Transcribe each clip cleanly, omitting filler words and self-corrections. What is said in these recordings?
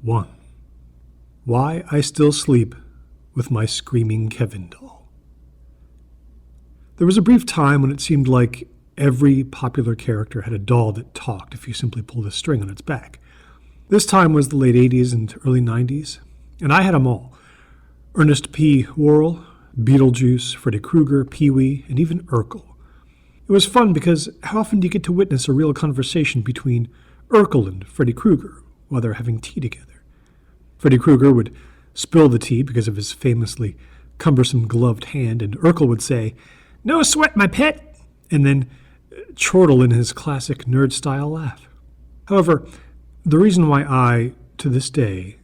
1. Why I Still Sleep with My Screaming Kevin Doll. There was a brief time when it seemed like every popular character had a doll that talked if you simply pulled a string on its back. This time was the late 80s and early 90s, and I had them all. Ernest P. Worrell, Beetlejuice, Freddy Krueger, Pee-wee, and even Urkel. It was fun because how often do you get to witness a real conversation between Urkel and Freddy Krueger while they're having tea together? Freddy Krueger would spill the tea because of his famously cumbersome gloved hand, and Urkel would say, "No sweat, my pet," and then chortle in his classic nerd-style laugh. However, the reason why I, to this day,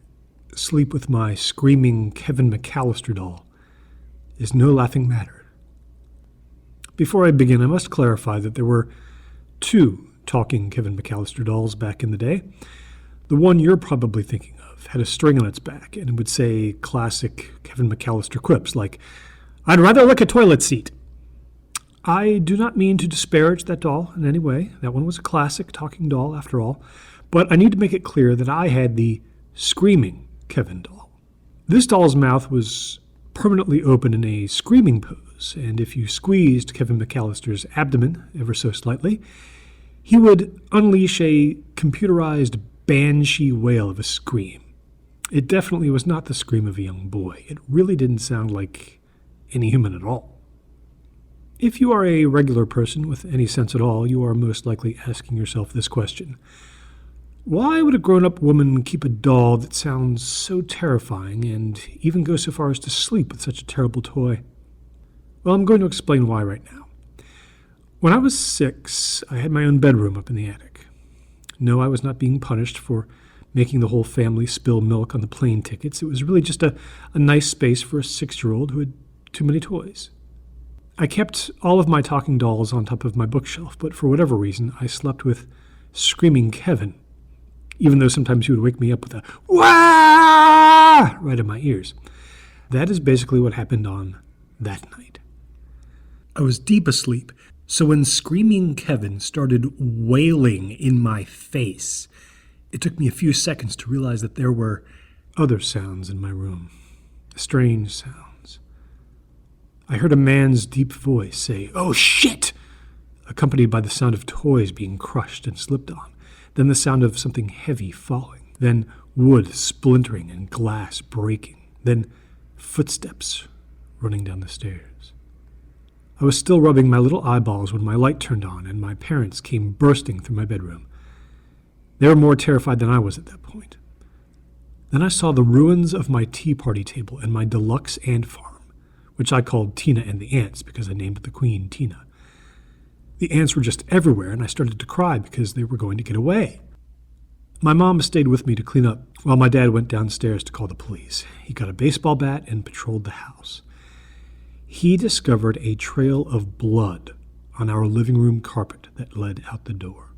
sleep with my screaming Kevin McAllister doll is no laughing matter. Before I begin, I must clarify that there were 2 talking Kevin McAllister dolls back in the day. The one you're probably thinking of had a string on its back, and it would say classic Kevin McAllister quips like, "I'd rather lick a toilet seat." I do not mean to disparage that doll in any way. That one was a classic talking doll after all. But I need to make it clear that I had the screaming Kevin doll. This doll's mouth was permanently open in a screaming pose, and if you squeezed Kevin McAllister's abdomen ever so slightly, he would unleash a computerized banshee wail of a scream. It definitely was not the scream of a young boy. It really didn't sound like any human at all. If you are a regular person with any sense at all, you are most likely asking yourself this question. Why would a grown-up woman keep a doll that sounds so terrifying and even go so far as to sleep with such a terrible toy? Well, I'm going to explain why right now. When I was 6, I had my own bedroom up in the attic. No, I was not being punished for making the whole family spill milk on the plane tickets. It was really just a nice space for a 6-year-old who had too many toys. I kept all of my talking dolls on top of my bookshelf, but for whatever reason, I slept with Screaming Kevin, even though sometimes he would wake me up with a "Wah!" right in my ears. That is basically what happened on that night. I was deep asleep, so when Screaming Kevin started wailing in my face, it took me a few seconds to realize that there were other sounds in my room, strange sounds. I heard a man's deep voice say, "Oh shit!" accompanied by the sound of toys being crushed and slipped on. Then the sound of something heavy falling, then wood splintering and glass breaking, then footsteps running down the stairs. I was still rubbing my little eyeballs when my light turned on and my parents came bursting through my bedroom. They were more terrified than I was at that point. Then I saw the ruins of my tea party table and my deluxe ant farm, which I called Tina and the Ants because I named the queen Tina. The ants were just everywhere, and I started to cry because they were going to get away. My mom stayed with me to clean up, while my dad went downstairs to call the police. He got a baseball bat and patrolled the house. He discovered a trail of blood on our living room carpet that led out the door.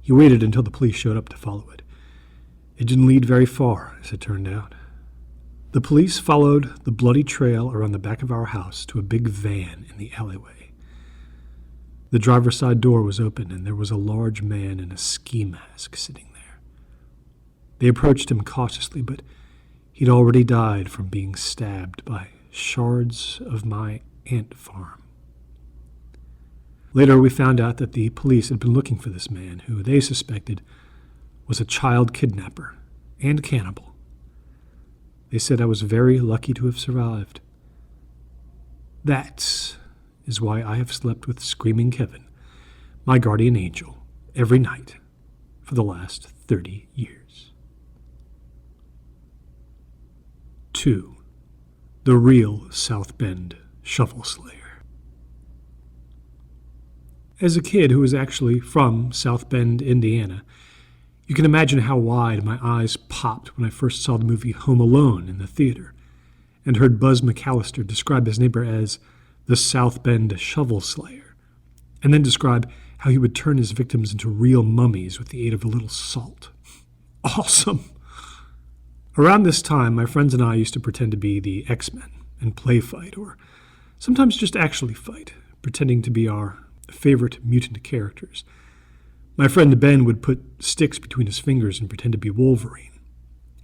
He waited until the police showed up to follow it. It didn't lead very far, as it turned out. The police followed the bloody trail around the back of our house to a big van in the alleyway. The driver's side door was open, and there was a large man in a ski mask sitting there. They approached him cautiously, but he'd already died from being stabbed by shards of my ant farm. Later, we found out that the police had been looking for this man, who they suspected was a child kidnapper and cannibal. They said I was very lucky to have survived. That is why I have slept with Screaming Kevin, my guardian angel, every night for the last 30 years. 2. The Real South Bend Shovel Slayer. As a kid who was actually from South Bend, Indiana, you can imagine how wide my eyes popped when I first saw the movie Home Alone in the theater and heard Buzz McAllister describe his neighbor as the South Bend Shovel Slayer, and then describe how he would turn his victims into real mummies with the aid of a little salt. Awesome! Around this time, my friends and I used to pretend to be the X-Men and play fight, or sometimes just actually fight, pretending to be our favorite mutant characters. My friend Ben would put sticks between his fingers and pretend to be Wolverine.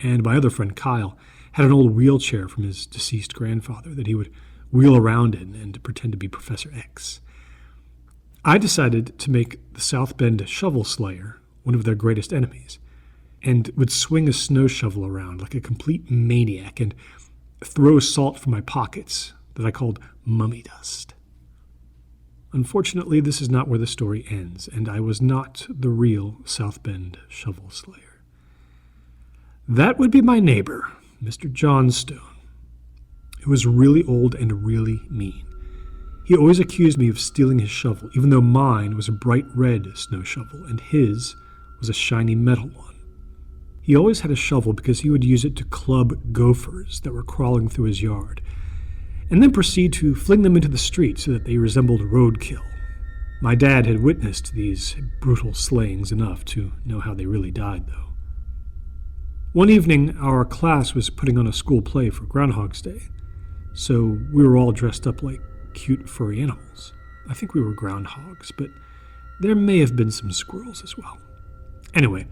And my other friend, Kyle, had an old wheelchair from his deceased grandfather that he would wheel around in and pretend to be Professor X. I decided to make the South Bend Shovel Slayer one of their greatest enemies, and would swing a snow shovel around like a complete maniac and throw salt from my pockets that I called mummy dust. Unfortunately, this is not where the story ends, and I was not the real South Bend Shovel Slayer. That would be my neighbor, Mr. Johnstone, who was really old and really mean. He always accused me of stealing his shovel, even though mine was a bright red snow shovel and his was a shiny metal one. He always had a shovel because he would use it to club gophers that were crawling through his yard, and then proceed to fling them into the street so that they resembled roadkill. My dad had witnessed these brutal slayings enough to know how they really died, though. One evening, our class was putting on a school play for Groundhog's Day, so we were all dressed up like cute furry animals. I think we were groundhogs, but there may have been some squirrels as well. Anyway,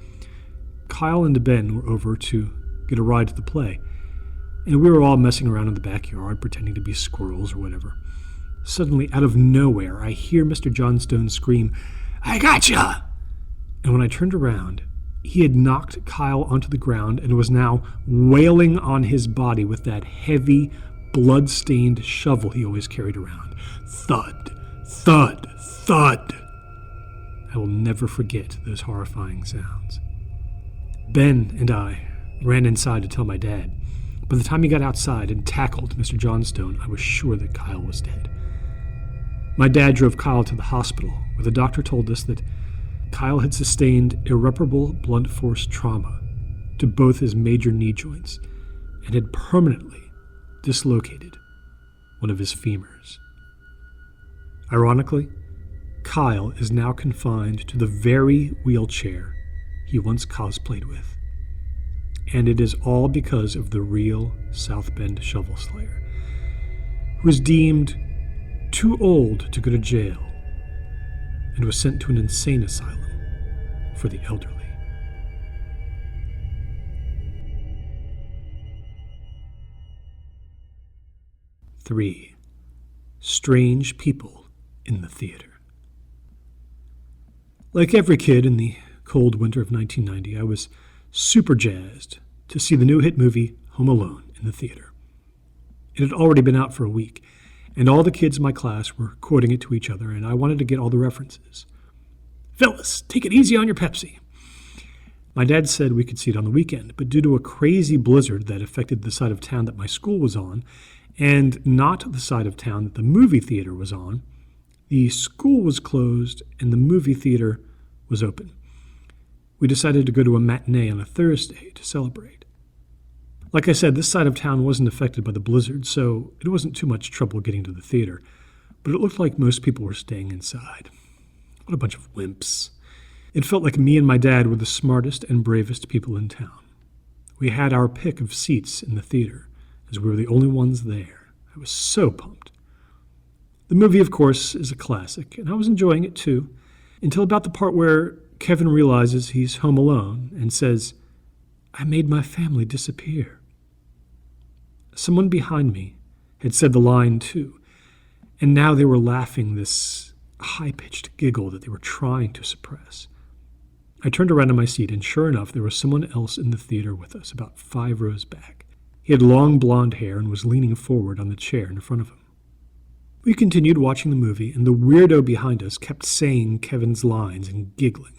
Kyle and Ben were over to get a ride to the play, and we were all messing around in the backyard, pretending to be squirrels or whatever. Suddenly, out of nowhere, I hear Mr. Johnstone scream, "I gotcha!" And when I turned around, he had knocked Kyle onto the ground and was now wailing on his body with that heavy, blood-stained shovel he always carried around. Thud, thud, thud. I will never forget those horrifying sounds. Ben and I ran inside to tell my dad. By the time he got outside and tackled Mr. Johnstone, I was sure that Kyle was dead. My dad drove Kyle to the hospital, where the doctor told us that Kyle had sustained irreparable blunt force trauma to both his major knee joints and had permanently dislocated one of his femurs. Ironically, Kyle is now confined to the very wheelchair he once cosplayed with. And it is all because of the real South Bend Shovel Slayer, who was deemed too old to go to jail and was sent to an insane asylum for the elderly. Three, strange people in the theater. Like every kid in the cold winter of 1990, I was super jazzed to see the new hit movie Home Alone in the theater. It had already been out for a week, and all the kids in my class were quoting it to each other, and I wanted to get all the references. "Phyllis, take it easy on your Pepsi." My dad said we could see it on the weekend, but due to a crazy blizzard that affected the side of town that my school was on, and not the side of town that the movie theater was on, the school was closed and the movie theater was open. We decided to go to a matinee on a Thursday to celebrate. Like I said, this side of town wasn't affected by the blizzard, so it wasn't too much trouble getting to the theater, but it looked like most people were staying inside. What a bunch of wimps. It felt like me and my dad were the smartest and bravest people in town. We had our pick of seats in the theater, as we were the only ones there. I was so pumped. The movie, of course, is a classic, and I was enjoying it too, until about the part where Kevin realizes he's home alone and says, "I made my family disappear." Someone behind me had said the line too, and now they were laughing this high-pitched giggle that they were trying to suppress. I turned around in my seat, and sure enough, there was someone else in the theater with us, about 5 rows back. He had long blonde hair and was leaning forward on the chair in front of him. We continued watching the movie, and the weirdo behind us kept saying Kevin's lines and giggling.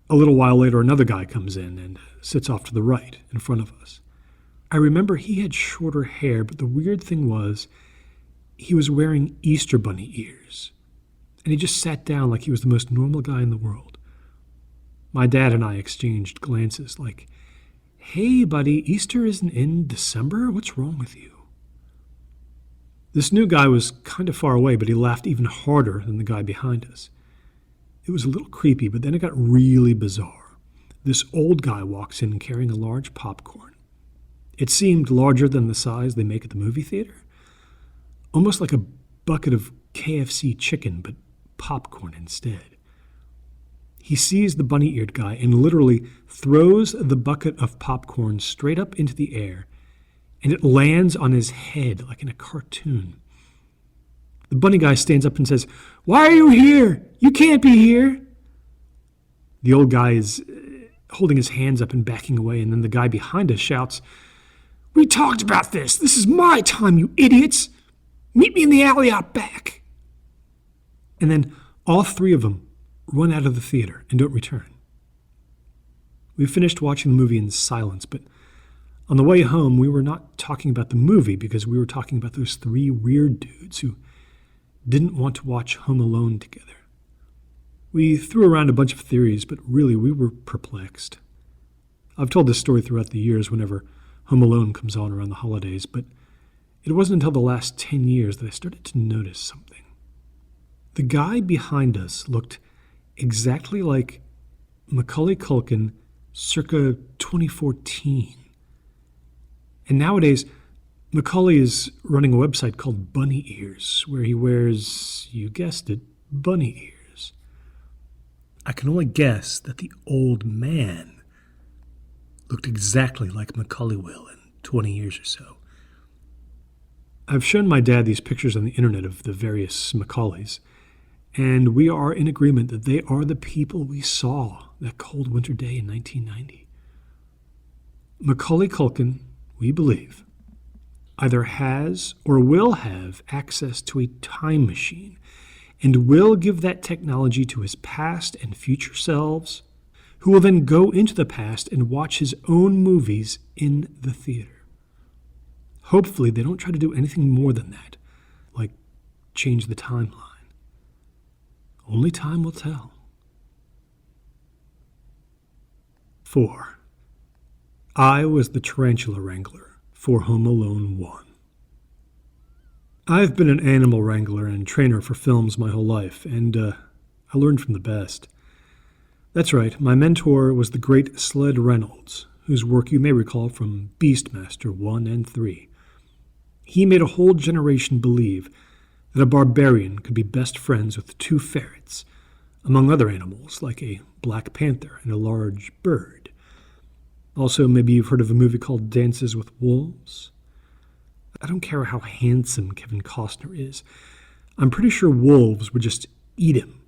A little while later, another guy comes in and sits off to the right in front of us. I remember he had shorter hair, but the weird thing was he was wearing Easter bunny ears, and he just sat down like he was the most normal guy in the world. My dad and I exchanged glances like, "Hey, buddy, Easter isn't in December? What's wrong with you?" This new guy was kind of far away, but he laughed even harder than the guy behind us. It was a little creepy, but then it got really bizarre. This old guy walks in carrying a large popcorn. It seemed larger than the size they make at the movie theater. Almost like a bucket of KFC chicken, but popcorn instead. He sees the bunny-eared guy and literally throws the bucket of popcorn straight up into the air, and it lands on his head like in a cartoon. The bunny guy stands up and says, "Why are you here? You can't be here." The old guy is holding his hands up and backing away, and then the guy behind us shouts, "We talked about this. This is my time, you idiots. Meet me in the alley out back." And then all three of them run out of the theater and don't return. We finished watching the movie in silence, but on the way home, we were not talking about the movie because we were talking about those three weird dudes who didn't want to watch Home Alone together. We threw around a bunch of theories, but really we were perplexed. I've told this story throughout the years whenever Home Alone comes on around the holidays, but it wasn't until the last 10 years that I started to notice something. The guy behind us looked exactly like Macaulay Culkin circa 2014. And nowadays, Macaulay is running a website called Bunny Ears, where he wears, you guessed it, bunny ears. I can only guess that the old man looked exactly like Macaulay will in 20 years or so. I've shown my dad these pictures on the internet of the various Macaulays, and we are in agreement that they are the people we saw that cold winter day in 1990. Macaulay Culkin, we believe, either has or will have access to a time machine and will give that technology to his past and future selves, who will then go into the past and watch his own movies in the theater. Hopefully they don't try to do anything more than that, like change the timeline. Only time will tell. 4. I was the Tarantula Wrangler for Home Alone 1. I've been an animal wrangler and trainer for films my whole life, and I learned from the best. That's right, my mentor was the great Sled Reynolds, whose work you may recall from Beastmaster 1 and 3. He made a whole generation believe that a barbarian could be best friends with 2 ferrets, among other animals like a black panther and a large bird. Also, maybe you've heard of a movie called Dances with Wolves. I don't care how handsome Kevin Costner is. I'm pretty sure wolves would just eat him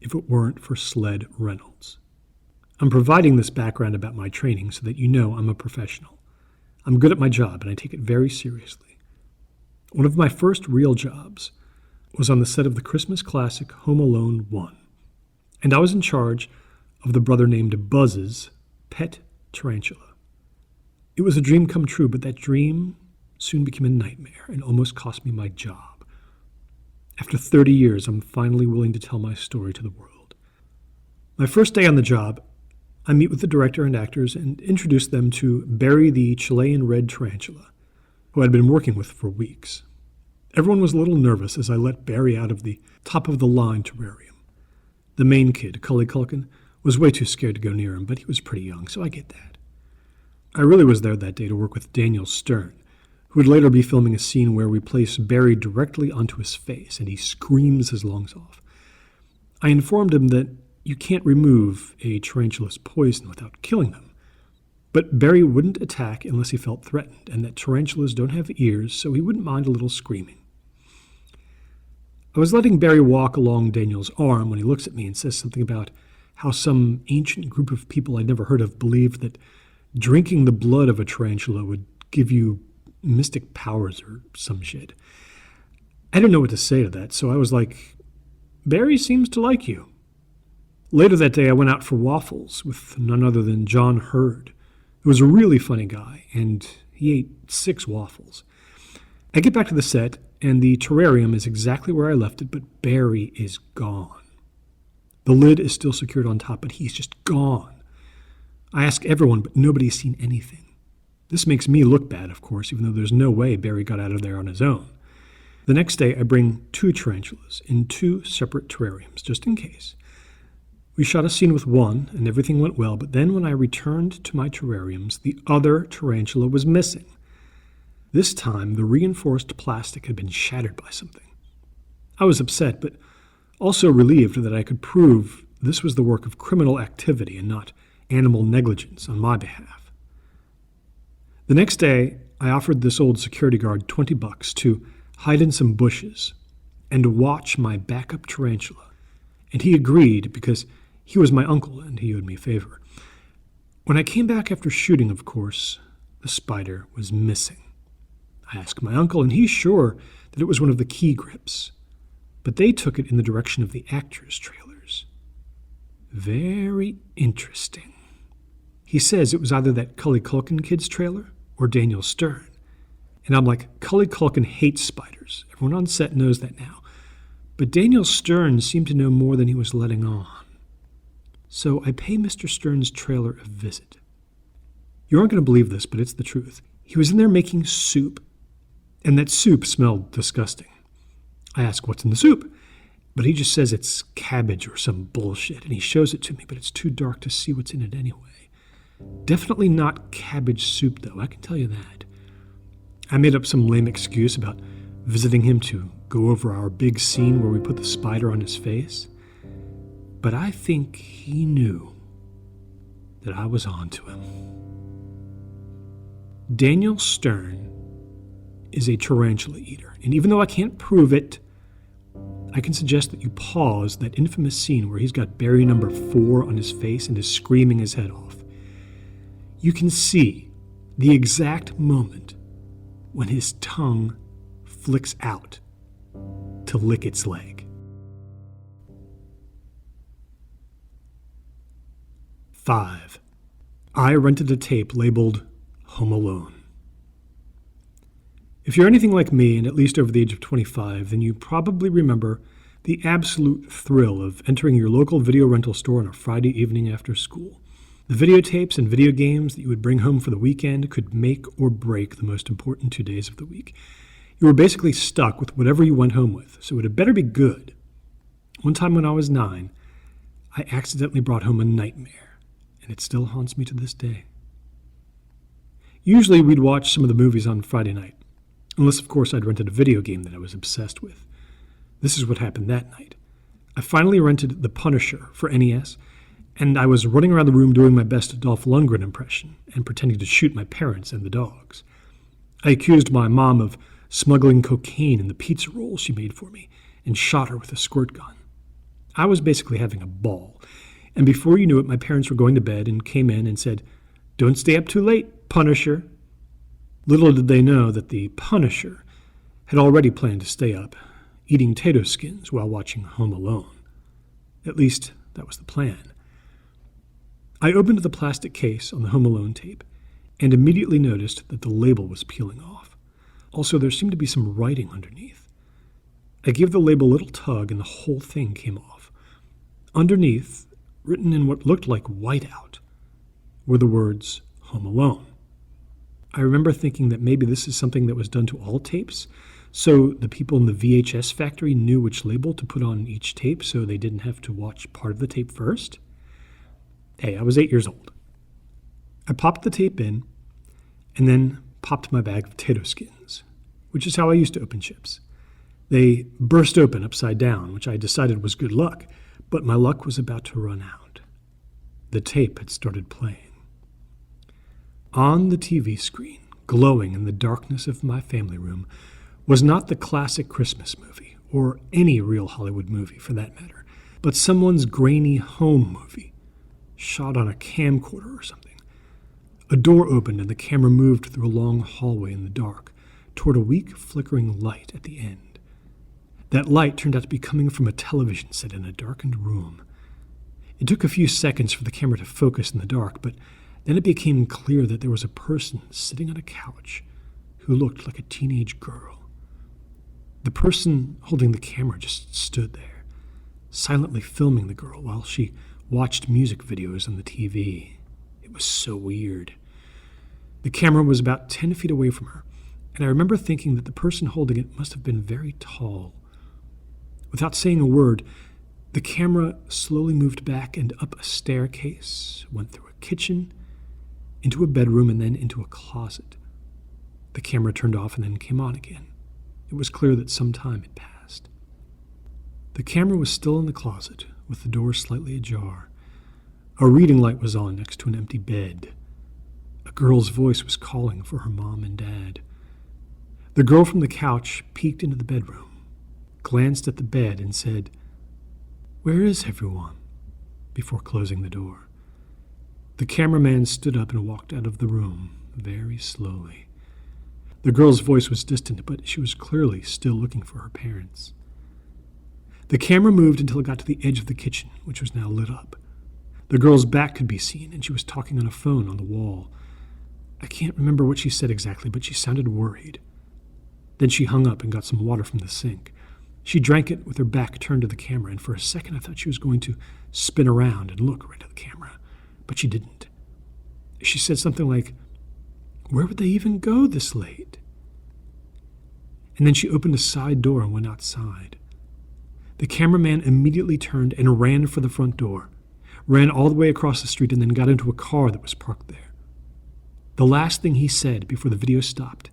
if it weren't for Sled Reynolds. I'm providing this background about my training so that you know I'm a professional. I'm good at my job and I take it very seriously. One of my first real jobs was on the set of the Christmas classic Home Alone 1, and I was in charge of the brother named Buzz's pet tarantula. It was a dream come true, but that dream soon became a nightmare and almost cost me my job. After 30 years, I'm finally willing to tell my story to the world. My first day on the job, I meet with the director and actors and introduce them to Barry the Chilean red tarantula, who I'd been working with for weeks. Everyone was a little nervous as I let Barry out of the top-of-the-line terrarium. The main kid, Macaulay Culkin, was way too scared to go near him, but he was pretty young, so I get that. I really was there that day to work with Daniel Stern, who would later be filming a scene where we place Barry directly onto his face, and he screams his lungs off. I informed him that you can't remove a tarantula's poison without killing them, but Barry wouldn't attack unless he felt threatened, and that tarantulas don't have ears, so he wouldn't mind a little screaming. I was letting Barry walk along Daniel's arm when he looks at me and says something about how some ancient group of people I'd never heard of believed that drinking the blood of a tarantula would give you mystic powers or some shit. I didn't know what to say to that, so I was like, "Barry seems to like you." Later that day, I went out for waffles with none other than John Hurd, who was a really funny guy, and he ate 6 waffles. I get back to the set, and the terrarium is exactly where I left it, but Barry is gone. The lid is still secured on top, but he's just gone. I ask everyone, but nobody's seen anything. This makes me look bad, of course, even though there's no way Barry got out of there on his own. The next day, I bring 2 tarantulas in 2 separate terrariums, just in case. We shot a scene with one, and everything went well, but then when I returned to my terrariums, the other tarantula was missing. This time, the reinforced plastic had been shattered by something. I was upset, but also relieved that I could prove this was the work of criminal activity and not animal negligence on my behalf. The next day, I offered this old security guard $20 to hide in some bushes and watch my backup tarantula, and he agreed because he was my uncle and he owed me a favor. When I came back after shooting, of course, the spider was missing. I asked my uncle, and he's sure that it was one of the key grips, but they took it in the direction of the actors' trailers. Very interesting. He says it was either that Cully Culkin kid's trailer or Daniel Stern. And I'm like, Cully Culkin hates spiders. Everyone on set knows that now. But Daniel Stern seemed to know more than he was letting on. So I pay Mr. Stern's trailer a visit. You aren't going to believe this, but it's the truth. He was in there making soup, and that soup smelled disgusting. I ask, what's in the soup? But he just says it's cabbage or some bullshit, and he shows it to me, but it's too dark to see what's in it anyway. Definitely not cabbage soup, though, I can tell you that. I made up some lame excuse about visiting him to go over our big scene where we put the spider on his face. But I think he knew that I was on to him. Daniel Stern is a tarantula eater, and even though I can't prove it, I can suggest that you pause that infamous scene where he's got berry number 4 on his face and is screaming his head off. You can see the exact moment when his tongue flicks out to lick its leg. 5. I rented a tape labeled Home Alone. If you're anything like me, and at least over the age of 25, then you probably remember the absolute thrill of entering your local video rental store on a Friday evening after school. The videotapes and video games that you would bring home for the weekend could make or break the most important 2 days of the week. You were basically stuck with whatever you went home with, so it had better be good. One time when I was 9, I accidentally brought home a nightmare, and it still haunts me to this day. Usually we'd watch some of the movies on Friday night, unless of course I'd rented a video game that I was obsessed with. This is what happened that night. I finally rented The Punisher for NES, and I was running around the room doing my best Dolph Lundgren impression and pretending to shoot my parents and the dogs. I accused my mom of smuggling cocaine in the pizza rolls she made for me and shot her with a squirt gun. I was basically having a ball, and before you knew it, my parents were going to bed and came in and said, "Don't stay up too late, Punisher." Little did they know that the Punisher had already planned to stay up, eating tato skins while watching Home Alone. At least, that was the plan. I opened the plastic case on the Home Alone tape and immediately noticed that the label was peeling off. Also, there seemed to be some writing underneath. I gave the label a little tug and the whole thing came off. Underneath, written in what looked like whiteout, were the words, Home Alone. I remember thinking that maybe this is something that was done to all tapes, so the people in the VHS factory knew which label to put on each tape so they didn't have to watch part of the tape first. Hey, I was 8 years old. I popped the tape in and then popped my bag of potato skins, which is how I used to open chips. They burst open upside down, which I decided was good luck, but my luck was about to run out. The tape had started playing. On the TV screen, glowing in the darkness of my family room, was not the classic Christmas movie, or any real Hollywood movie for that matter, but someone's grainy home movie, shot on a camcorder or something. A door opened and the camera moved through a long hallway in the dark, toward a weak flickering light at the end. That light turned out to be coming from a television set in a darkened room. It took a few seconds for the camera to focus in the dark, but then it became clear that there was a person sitting on a couch who looked like a teenage girl. The person holding the camera just stood there, silently filming the girl while she watched music videos on the TV. It was so weird. The camera was about 10 feet away from her, and I remember thinking that the person holding it must have been very tall. Without saying a word, the camera slowly moved back and up a staircase, went through a kitchen, into a bedroom, and then into a closet. The camera turned off and then came on again. It was clear that some time had passed. The camera was still in the closet, with the door slightly ajar. A reading light was on next to an empty bed. A girl's voice was calling for her mom and dad. The girl from the couch peeked into the bedroom, glanced at the bed, and said, "Where is everyone?" before closing the door. The cameraman stood up and walked out of the room very slowly. The girl's voice was distant, but she was clearly still looking for her parents. The camera moved until it got to the edge of the kitchen, which was now lit up. The girl's back could be seen, and she was talking on a phone on the wall. I can't remember what she said exactly, but she sounded worried. Then she hung up and got some water from the sink. She drank it with her back turned to the camera, and for a second I thought she was going to spin around and look right at the camera, but she didn't. She said something like, "Where would they even go this late?" And then she opened a side door and went outside. The cameraman immediately turned and ran for the front door, ran all the way across the street, and then got into a car that was parked there. The last thing he said before the video stopped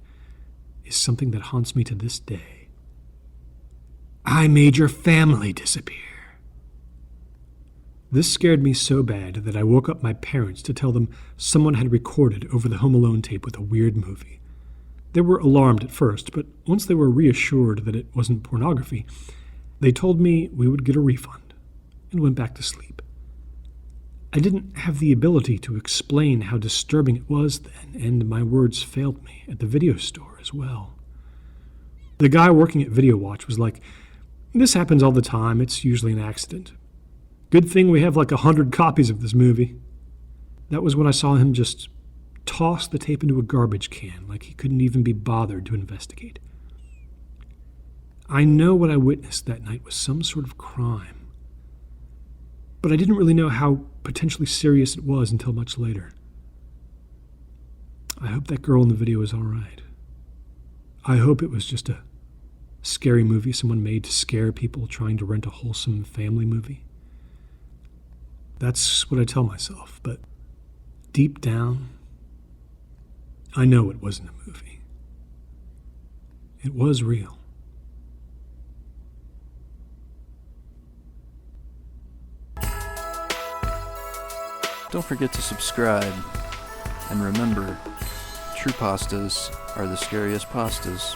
is something that haunts me to this day. "I made your family disappear." This scared me so bad that I woke up my parents to tell them someone had recorded over the Home Alone tape with a weird movie. They were alarmed at first, but once they were reassured that it wasn't pornography, they told me we would get a refund and went back to sleep. I didn't have the ability to explain how disturbing it was then, and my words failed me at the video store as well. The guy working at Video Watch was like, "This happens all the time. It's usually an accident. Good thing we have like 100 copies of this movie." That was when I saw him just toss the tape into a garbage can like he couldn't even be bothered to investigate. I know what I witnessed that night was some sort of crime, but I didn't really know how potentially serious it was until much later. I hope that girl in the video is all right. I hope it was just a scary movie someone made to scare people trying to rent a wholesome family movie. That's what I tell myself, but deep down, I know it wasn't a movie. It was real. Don't forget to subscribe, and remember, true pastas are the scariest pastas.